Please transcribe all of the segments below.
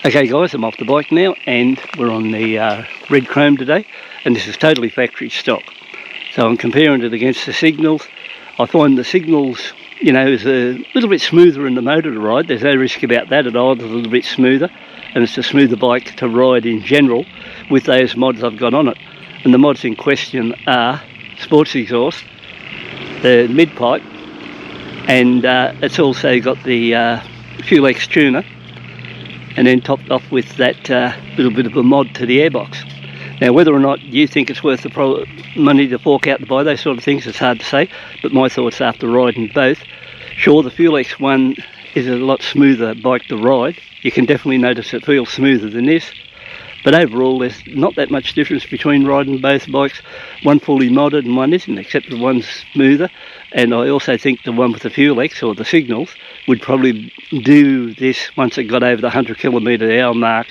Okay guys, I'm off the bike now and we're on the red chrome today, and this is totally factory stock. So I'm comparing it against the Signals. I find the Signals, you know, is a little bit smoother in the motor to ride. There's no risk about that at all. It's a little bit smoother, and it's a smoother bike to ride in general with those mods I've got on it. And the mods in question are sports exhaust, the mid pipe, and it's also got the Fuel X tuner, and then topped off with that little bit of a mod to the airbox. Now, whether or not you think it's worth the money to fork out to buy those sort of things, it's hard to say, but my thoughts after riding both, sure, the Fuel X one is a lot smoother bike to ride. You can definitely notice it feels smoother than this, but overall there's not that much difference between riding both bikes. One fully modded and one isn't, except the one's smoother. And I also think the one with the Fuel X, or the Signals, would probably do this once it got over the 100 km/h mark,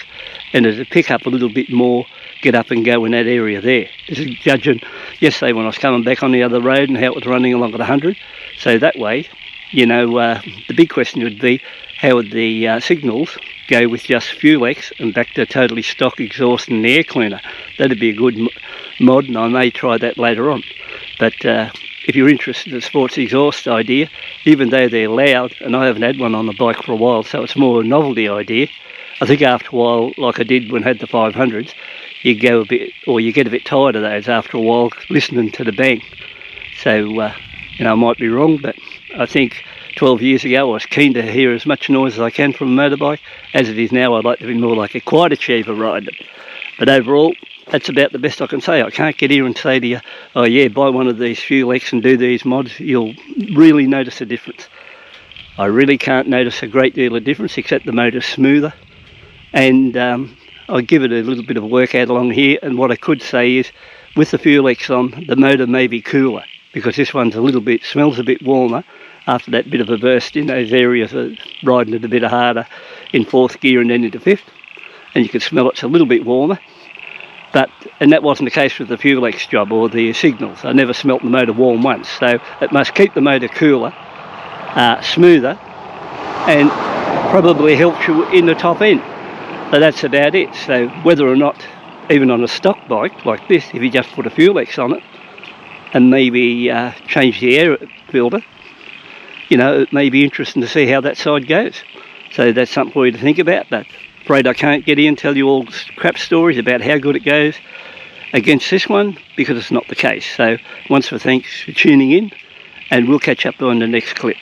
and it'd pick up a little bit more, get up and go in that area there. This is judging yesterday when I was coming back on the other road and how it was running along at 100. So that way, you know, the big question would be, how would the Signals go with just Fuel X and back to totally stock exhaust and the air cleaner? That'd be a good mod, and I may try that later on. But if you're interested in the sports exhaust idea, even though they're loud, and I haven't had one on the bike for a while, so it's more a novelty idea, I think after a while, like I did when I had the 500s, you go a bit, or you get a bit tired of those after a while, listening to the bang. So, you know, I might be wrong, but I think 12 years ago I was keen to hear as much noise as I can from a motorbike. As it is now, I'd like to be more like a quiet achiever rider. But overall, that's about the best I can say. I can't get here and say to you, oh yeah, buy one of these Fuel X and do these mods. You'll really notice a difference. I really can't notice a great deal of difference, except the motor's smoother. And I'll give it a little bit of a workout along here. And what I could say is, with the Fuel X on, the motor may be cooler, because this one's a little bit, smells a bit warmer after that bit of a burst in those areas of riding it a bit harder in fourth gear and then into fifth. And you can smell it's a little bit warmer. And that wasn't the case with the Fuel X job or the Signals. I never smelt the motor warm once, so it must keep the motor cooler, smoother, and probably helps you in the top end. So that's about it. So whether or not, even on a stock bike like this, if you just put a Fuel X on it and maybe change the air filter, you know, it may be interesting to see how that side goes. So that's something for you to think about. But afraid I can't get in and tell you all crap stories about how good it goes against this one, because it's not the case. So once more, thanks for tuning in, and we'll catch up on the next clip.